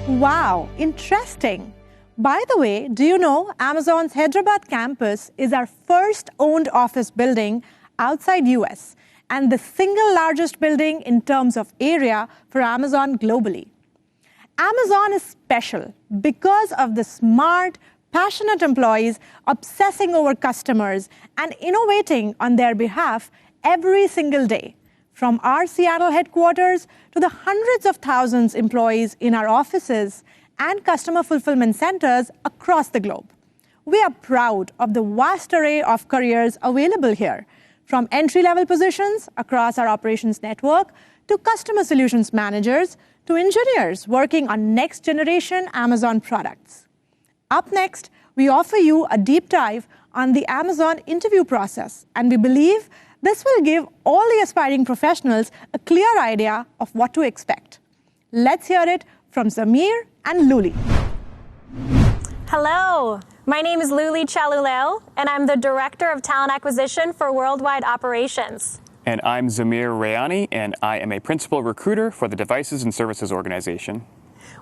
Wow, interesting. By the way, do you know Amazon's Hyderabad campus is our first owned office building outside US and the single largest building in terms of area for Amazon globally. Amazon is special because of the smart, passionate employees obsessing over customers and innovating on their behalf every single day. From our Seattle headquarters to the hundreds of thousands of employees in our offices and customer fulfillment centers across the globe. We are proud of the vast array of careers available here, from entry-level positions across our operations network to customer solutions managers to engineers working on next-generation Amazon products. Up next, we offer you a deep dive on the Amazon interview process, and we believe this will give all the aspiring professionals a clear idea of what to expect. Let's hear it from Zamir and Luli. Hello, my name is Luli Chaluleo, and I'm the Director of Talent Acquisition for Worldwide Operations. And I'm Zamir Rayani, and I am a Principal Recruiter for the Devices and Services Organization.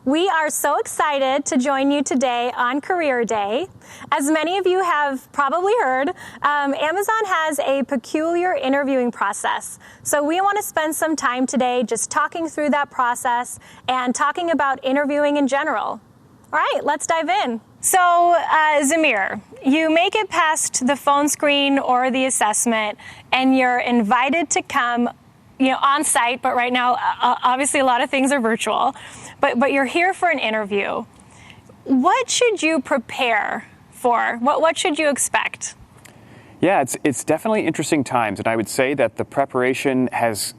We are so excited to join you today on Career Day. As many of you have probably heard, Amazon has a peculiar interviewing process. So we want to spend some time today just talking through that process and talking about interviewing in general. All right, let's dive in. So, Zamir, you make it past the phone screen or the assessment, and you're invited to come on site, but right now, obviously a lot of things are virtual, but you're here for an interview. What should you prepare for? What should you expect? Yeah, it's definitely interesting times, and I would say that the preparation has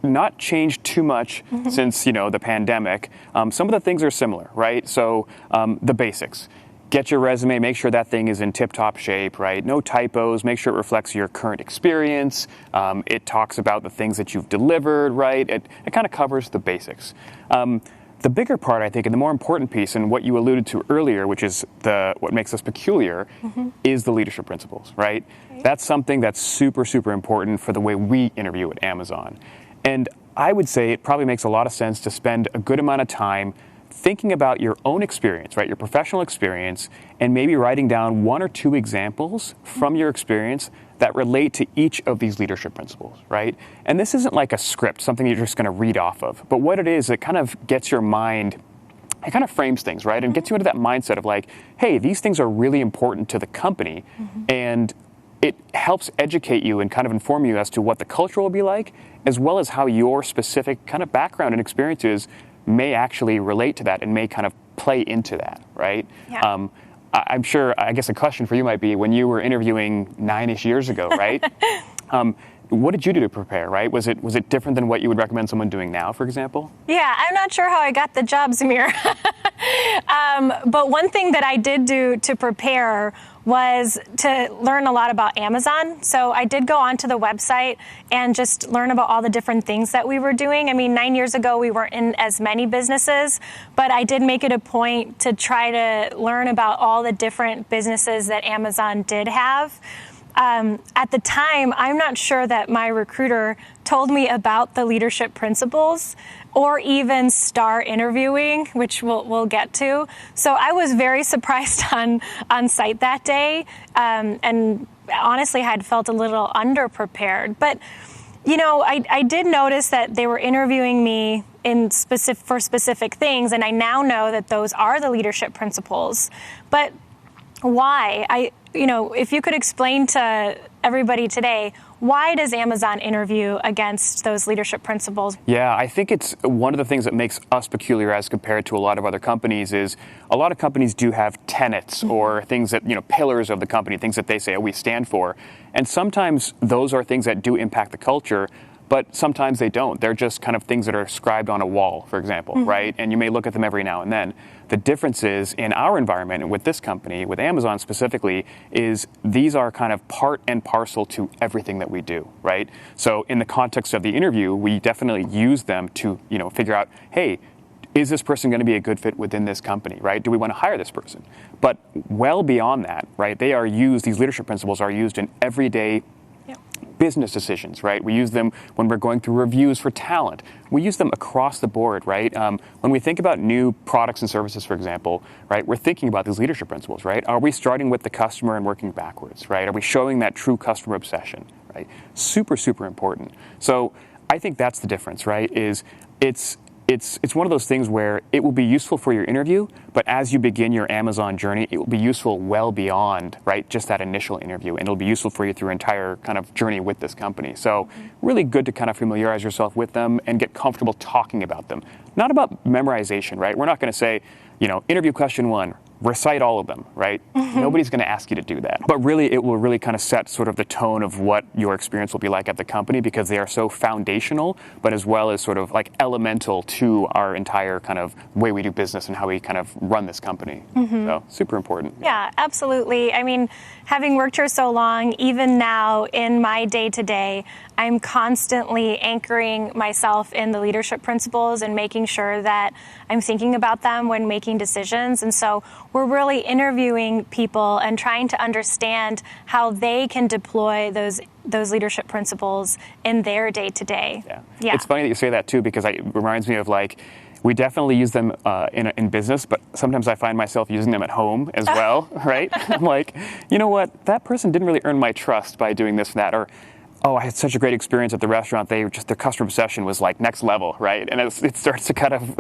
not changed too much since, the pandemic. Some of the things are similar, right? So the basics. Get your resume, make sure that thing is in tip-top shape, right? No typos, make sure it reflects your current experience. It talks about the things that you've delivered, right? It kind of covers the basics. The bigger part, I think, and the more important piece, and what you alluded to earlier, which is what makes us peculiar, is the leadership principles, right? That's something that's super, super important for the way we interview at Amazon. And I would say it probably makes a lot of sense to spend a good amount of time thinking about your own experience, right, your professional experience, and maybe writing down one or two examples from your experience that relate to each of these leadership principles, right? And this isn't like a script, something you're just going to read off of. But what it is, it kind of gets your mind, it kind of frames things, right? And gets you into that mindset of like, hey, these things are really important to the company. And it helps educate you and kind of inform you as to what the culture will be like, as well as how your specific kind of background and experiences may actually relate to that and may kind of play into that, right? Yeah. I'm sure, I guess a question for you might be, when you were interviewing 9-ish years ago, right? What did you do to prepare, right? Was it different than what you would recommend someone doing now, for example? Yeah, I'm not sure how I got the job, Zamir. But one thing that I did do to prepare was to learn a lot about Amazon. So I did go onto the website and just learn about all the different things that we were doing. I mean, 9 years ago, we weren't in as many businesses, but I did make it a point to try to learn about all the different businesses that Amazon did have. At the time, I'm not sure that my recruiter told me about the leadership principles or even STAR interviewing, which we'll get to. So I was very surprised on site that day, and honestly had felt a little underprepared. But, I did notice that they were interviewing me for specific things, and I now know that those are the leadership principles. But why? If you could explain to everybody today, why does Amazon interview against those leadership principles? Yeah, I think it's one of the things that makes us peculiar as compared to a lot of other companies is a lot of companies do have tenets or things that, pillars of the company, things that they say we stand for. And sometimes those are things that do impact the culture, but sometimes they don't. They're just kind of things that are scribed on a wall, for example, right? And you may look at them every now and then. The difference is in our environment and with this company, with Amazon specifically, is these are kind of part and parcel to everything that we do, right? So in the context of the interview, we definitely use them to, figure out, hey, is this person going to be a good fit within this company, right? Do we want to hire this person? But well beyond that, right, these leadership principles are used in everyday business decisions, right? We use them when we're going through reviews for talent. We use them across the board, right? When we think about new products and services, for example, right, we're thinking about these leadership principles, right? Are we starting with the customer and working backwards, right? Are we showing that true customer obsession, right? Super, super important. So I think that's the difference, right? Is it's one of those things where it will be useful for your interview, but as you begin your Amazon journey, it will be useful well beyond, right, just that initial interview, and it'll be useful for you through your entire kind of journey with this company. So really good to kind of familiarize yourself with them and get comfortable talking about them. Not about memorization, right? We're not going to say, interview question 1, recite all of them, right? Nobody's going to ask you to do that. But really, it will really kind of set sort of the tone of what your experience will be like at the company, because they are so foundational, but as well as sort of like elemental to our entire kind of way we do business and how we kind of run this company. So super important. Yeah, absolutely. I mean, having worked here so long, even now in my day-to-day, I'm constantly anchoring myself in the leadership principles and making sure that I'm thinking about them when making decisions. And so we're really interviewing people and trying to understand how they can deploy those leadership principles in their day-to-day. Yeah. It's funny that you say that too, because it reminds me of we definitely use them in business, but sometimes I find myself using them at home as well, right? I'm like, you know what? That person didn't really earn my trust by doing this and that, or oh, I had such a great experience at the restaurant. Their customer obsession was like next level, right? And it starts to kind of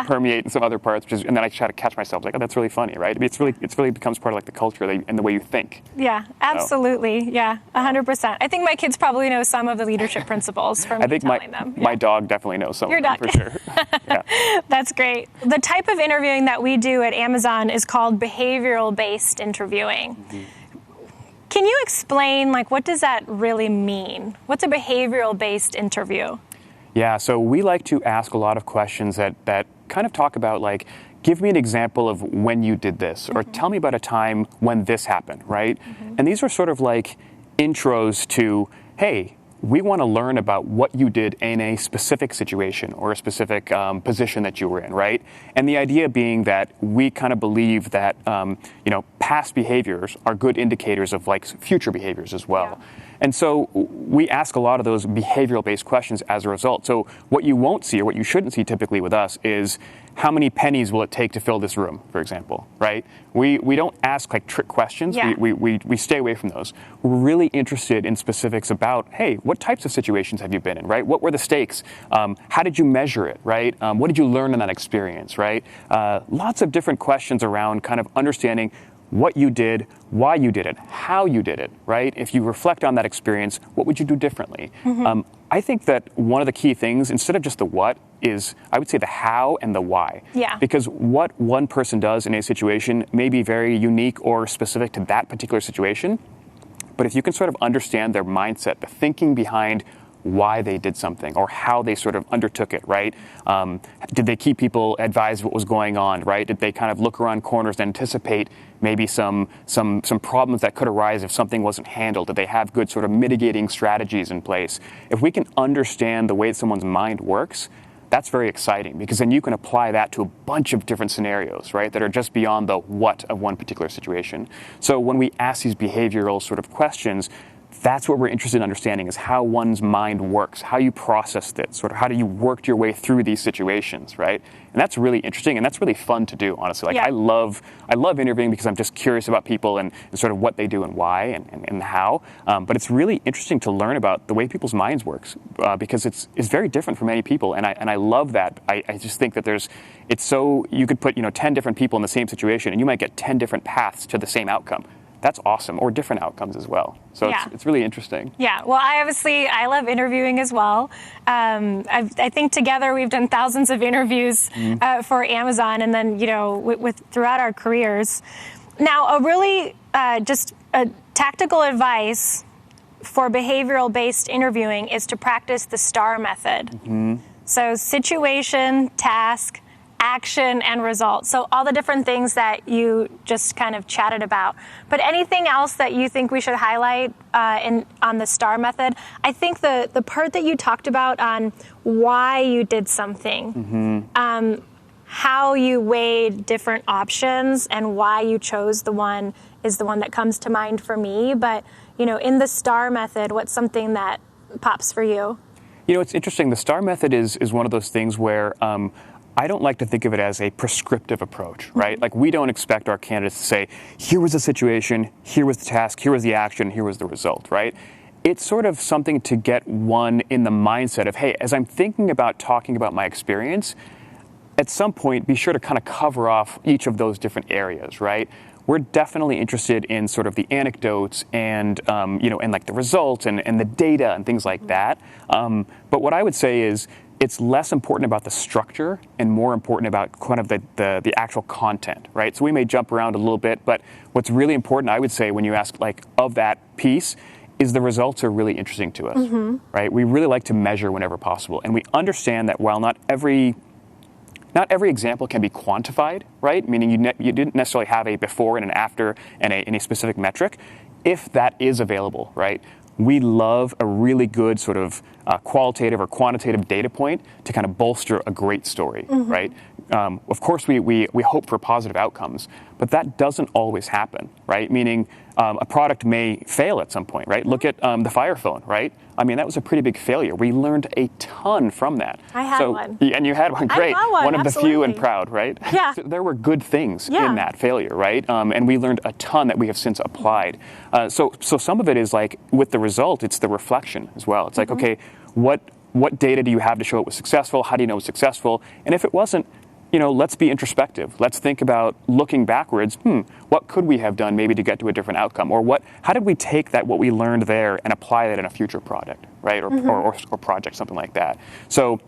permeate in some other parts, and then I try to catch myself like, oh, that's really funny, right? I mean, it's really becomes part of like the culture and the way you think. Yeah, absolutely. So. Yeah, 100%. I think my kids probably know some of the leadership principles from telling them. My dog definitely knows some of them for sure. Yeah. That's great. The type of interviewing that we do at Amazon is called behavioral-based interviewing. Can you explain, what does that really mean? What's a behavioral-based interview? Yeah, so we like to ask a lot of questions that kind of talk about, give me an example of when you did this, or tell me about a time when this happened, right? And these are sort of like intros to, hey, we want to learn about what you did in a specific situation or a specific position that you were in, right? And the idea being that we kind of believe that, past behaviors are good indicators of future behaviors as well. Yeah. And so we ask a lot of those behavioral-based questions as a result. So what you won't see, or what you shouldn't see typically with us, is how many pennies will it take to fill this room, for example, right? We don't ask trick questions. Yeah. We stay away from those. We're really interested in specifics about, hey, what types of situations have you been in, right? What were the stakes? How did you measure it, right? What did you learn in that experience, right? Lots of different questions around kind of understanding what you did, why you did it, how you did it, right? If you reflect on that experience, what would you do differently? I think that one of the key things, instead of just the what, is I would say the how and the why. Yeah. Because what one person does in a situation may be very unique or specific to that particular situation. But if you can sort of understand their mindset, the thinking behind why they did something or how they sort of undertook it, right? Did they keep people advised what was going on, right? Did they kind of look around corners and anticipate maybe some problems that could arise if something wasn't handled? Did they have good sort of mitigating strategies in place? If we can understand the way someone's mind works, that's very exciting, because then you can apply that to a bunch of different scenarios, right, that are just beyond the what of one particular situation. So when we ask these behavioral sort of questions, that's what we're interested in understanding, is how one's mind works, how you processed it, sort of how do you work your way through these situations, right? And that's really interesting, and that's really fun to do, honestly. I love interviewing because I'm just curious about people and sort of what they do and why and how. But it's really interesting to learn about the way people's minds works, because it's very different for many people, and I love that. I just think that you could put 10 different people in the same situation, and you might get 10 different paths to the same outcome. That's awesome, or different outcomes as well. So it's really interesting. Yeah, well, I love interviewing as well. I think together we've done thousands of interviews for Amazon, and then with throughout our careers. Now, a really just a tactical advice for behavioral-based interviewing is to practice the STAR method. So situation, task, action, and result. So all the different things that you just kind of chatted about. But anything else that you think we should highlight on the STAR method? I think the part that you talked about on why you did something. how you weighed different options and why you chose the one is the one that comes to mind for me. But, in the STAR method, what's something that pops for you? It's interesting. The STAR method is one of those things where I don't like to think of it as a prescriptive approach, right? Like, we don't expect our candidates to say, here was the situation, here was the task, here was the action, here was the result, right? It's sort of something to get one in the mindset of, hey, as I'm thinking about talking about my experience, at some point, be sure to kind of cover off each of those different areas, right? We're definitely interested in sort of the anecdotes and, and like the results and the data and things like that. But what I would say is it's less important about the structure and more important about kind of the actual content, right? So we may jump around a little bit, but what's really important, I would say, when you ask like of that piece, is the results are really interesting to us, right? We really like to measure whenever possible. And we understand that while not every example can be quantified, right? Meaning you didn't necessarily have a before and an after and a specific metric. If that is available, right? We love a really good sort of qualitative or quantitative data point to kind of bolster a great story, right? Of course, we hope for positive outcomes, but that doesn't always happen, right? Meaning a product may fail at some point, right? Look at the Fire Phone, right? I mean, that was a pretty big failure. We learned a ton from that. I had one. And you had one, great. I got one of the absolutely. few and proud, right? Yeah. So there were good things in that failure, right? And we learned a ton that we have since applied. So some of it is like, with the result, it's the reflection as well. It's like, okay, what data do you have to show it was successful? How do you know it was successful? And if it wasn't, let's be introspective. Let's think about looking backwards. What could we have done maybe to get to a different outcome? Or how did we take what we learned there and apply that in a future product, right? Or project, something like that. So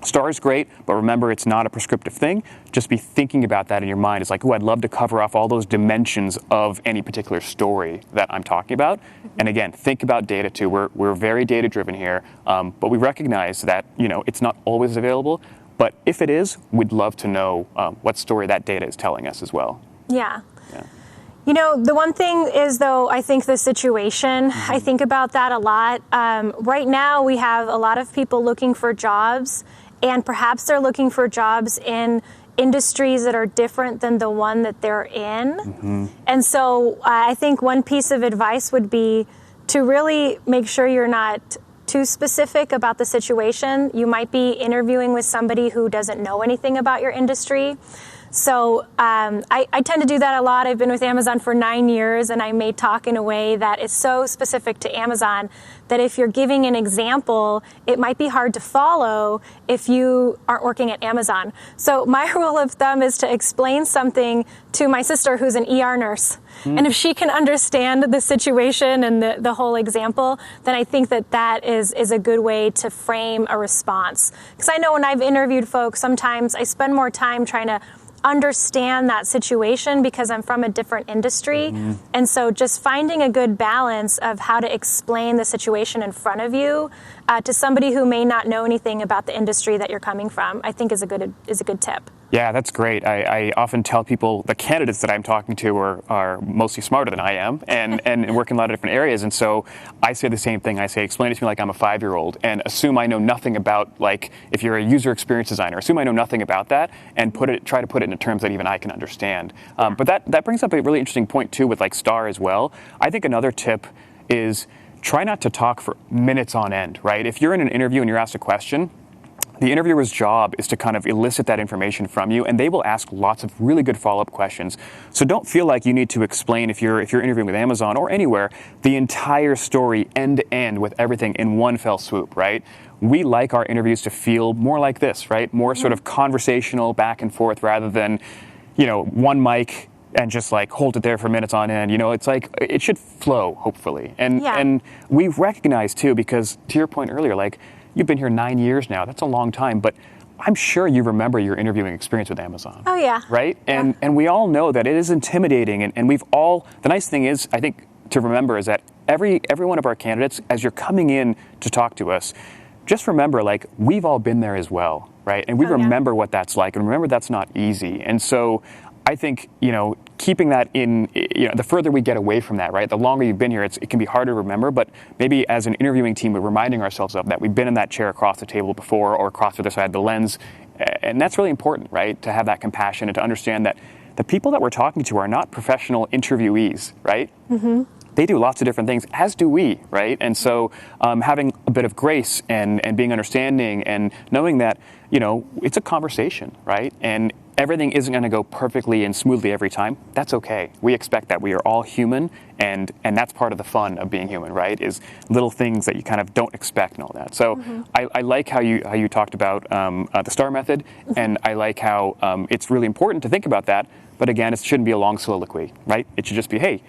STAR is great, but remember, it's not a prescriptive thing. Just be thinking about that in your mind. It's like, I'd love to cover off all those dimensions of any particular story that I'm talking about. And again, think about data too. We're very data driven here, but we recognize that, it's not always available. But if it is, we'd love to know what story that data is telling us as well. Yeah. The one thing is, though, I think the situation, I think about that a lot. Right now, we have a lot of people looking for jobs, and perhaps they're looking for jobs in industries that are different than the one that they're in. And so I think one piece of advice would be to really make sure you're not too specific about the situation. You might be interviewing with somebody who doesn't know anything about your industry. So I tend to do that a lot. I've been with Amazon for 9 years, and I may talk in a way that is so specific to Amazon that if you're giving an example, it might be hard to follow if you aren't working at Amazon. So my rule of thumb is to explain something to my sister who's an ER nurse. And if she can understand the situation and the whole example, then I think that is a good way to frame a response. Because I know when I've interviewed folks, sometimes I spend more time trying to understand that situation because I'm from a different industry. And so just finding a good balance of how to explain the situation in front of you to somebody who may not know anything about the industry that you're coming from, I think is a good tip. Yeah, that's great. I often tell people the candidates that I'm talking to are mostly smarter than I am and work in a lot of different areas. And so I say the same thing. I say, explain it to me like I'm a 5-year-old and assume I know nothing about, like, if you're a user experience designer, assume I know nothing about that and try to put it in terms that even I can understand. But that brings up a really interesting point too with like STAR as well. I think another tip is try not to talk for minutes on end, right? If you're in an interview and you're asked a question, the interviewer's job is to kind of elicit that information from you, and they will ask lots of really good follow-up questions. So don't feel like you need to explain, if you're interviewing with Amazon or anywhere, the entire story end to end with everything in one fell swoop, right? We like our interviews to feel more like this, right? More sort of conversational back and forth rather than, one mic and just like hold it there for minutes on end. It's like it should flow, hopefully. And we recognize too, because to your point earlier, like, you've been here 9 years now. That's a long time, but I'm sure you remember your interviewing experience with Amazon. Oh, yeah. Right? And we all know that it is intimidating. And we've all, the nice thing is, I think, to remember is that every one of our candidates, as you're coming in to talk to us, just remember, like, we've all been there as well, right? And we remember what that's like, and remember that's not easy. And so I think, keeping that in, the further we get away from that, right? The longer you've been here, it can be harder to remember, but maybe as an interviewing team, we're reminding ourselves of that. We've been in that chair across the table before or across the other side of the lens And that's really important, right? To have that compassion and to understand that the people that we're talking to are not professional interviewees, right? They do lots of different things, as do we, right? And so having a bit of grace and being understanding and knowing that, it's a conversation, right? And everything isn't going to go perfectly and smoothly every time. That's okay. We expect that. We are all human, and that's part of the fun of being human, right? Is little things that you kind of don't expect and all that. So I like how you talked about the STAR method, and I like how it's really important to think about that. But again, it shouldn't be a long soliloquy, right? It should just be, hey,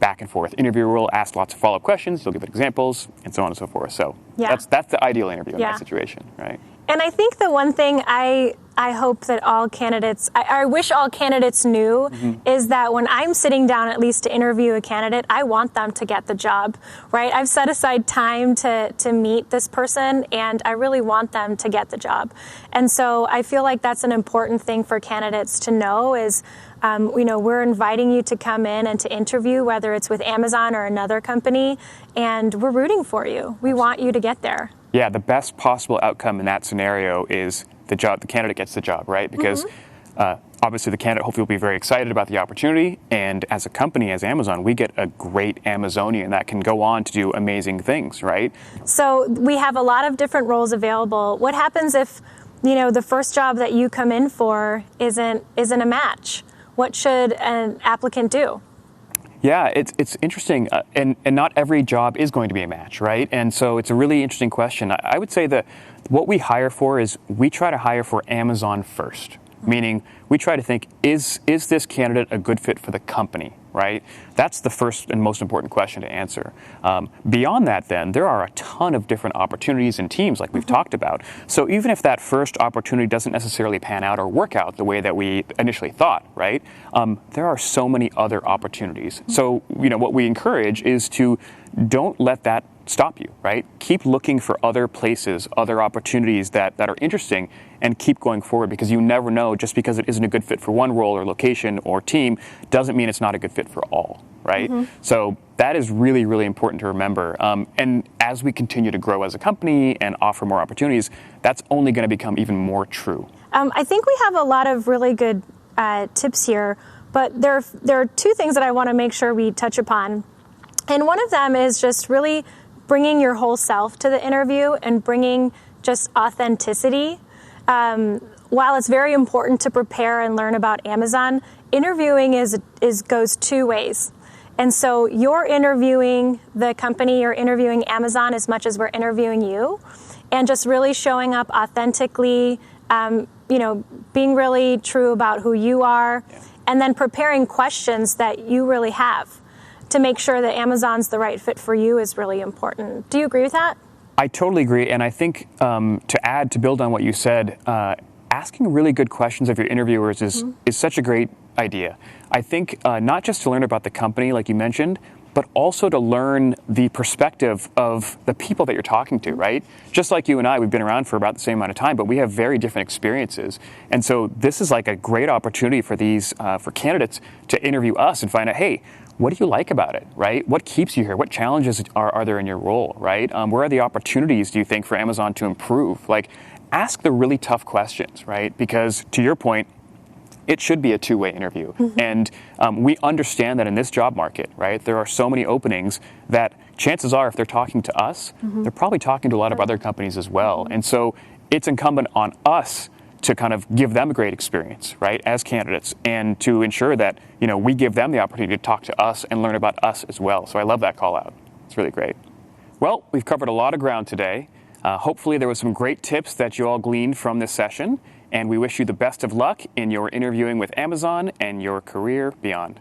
back and forth. Interviewer will ask lots of follow-up questions. You'll give examples, and so on and so forth. So that's the ideal interview in that situation, right? And I think the one thing I hope that all candidates, I wish all candidates knew, is that when I'm sitting down at least to interview a candidate, I want them to get the job, right? I've set aside time to meet this person, and I really want them to get the job. And so I feel like that's an important thing for candidates to know is, we're inviting you to come in and to interview, whether it's with Amazon or another company, and we're rooting for you. We want you to get there. Yeah, the best possible outcome in that scenario is the candidate gets the job, right? Because obviously the candidate hopefully will be very excited about the opportunity, and as a company, as Amazon, we get a great Amazonian that can go on to do amazing things, right? So we have a lot of different roles available. What happens if, the first job that you come in for isn't a match? What should an applicant do? Yeah, it's interesting, and not every job is going to be a match, right? And so it's a really interesting question. I would say that what we hire for is we try to hire for Amazon first, meaning we try to think, is this candidate a good fit for the company, right? That's the first and most important question to answer. Beyond that, then, there are a ton of different opportunities and teams like we've talked about. So even if that first opportunity doesn't necessarily pan out or work out the way that we initially thought, right? There are so many other opportunities. So, what we encourage is to don't let that stop you, right? Keep looking for other places, other opportunities that are interesting, and keep going forward, because you never know, just because it isn't a good fit for one role or location or team doesn't mean it's not a good fit for all, right? So that is really, really important to remember. And as we continue to grow as a company and offer more opportunities, that's only going to become even more true. I think we have a lot of really good tips here, but there are two things that I want to make sure we touch upon. And one of them is just really bringing your whole self to the interview and bringing just authenticity. While it's very important to prepare and learn about Amazon, interviewing goes two ways. And so you're interviewing the company, you're interviewing Amazon as much as we're interviewing you, and just really showing up authentically, being really true about who you are, and then preparing questions that you really have to make sure that Amazon's the right fit for you is really important. Do you agree with that? I totally agree. And I think to build on what you said, asking really good questions of your interviewers is such a great idea. I think not just to learn about the company, like you mentioned, but also to learn the perspective of the people that you're talking to, right? Just like you and I, we've been around for about the same amount of time, but we have very different experiences. And so this is like a great opportunity for for candidates to interview us and find out, hey, what do you like about it, right? What keeps you here? What challenges are there in your role, right? Where are the opportunities, do you think, for Amazon to improve? Like, ask the really tough questions, right? Because to your point, it should be a two-way interview. And we understand that in this job market, right, there are so many openings that chances are if they're talking to us, they're probably talking to a lot of other companies as well. And so it's incumbent on us to kind of give them a great experience, right, as candidates, and to ensure that, we give them the opportunity to talk to us and learn about us as well. So I love that call out. It's really great. Well, we've covered a lot of ground today. Hopefully there was some great tips that you all gleaned from this session, and we wish you the best of luck in your interviewing with Amazon and your career beyond.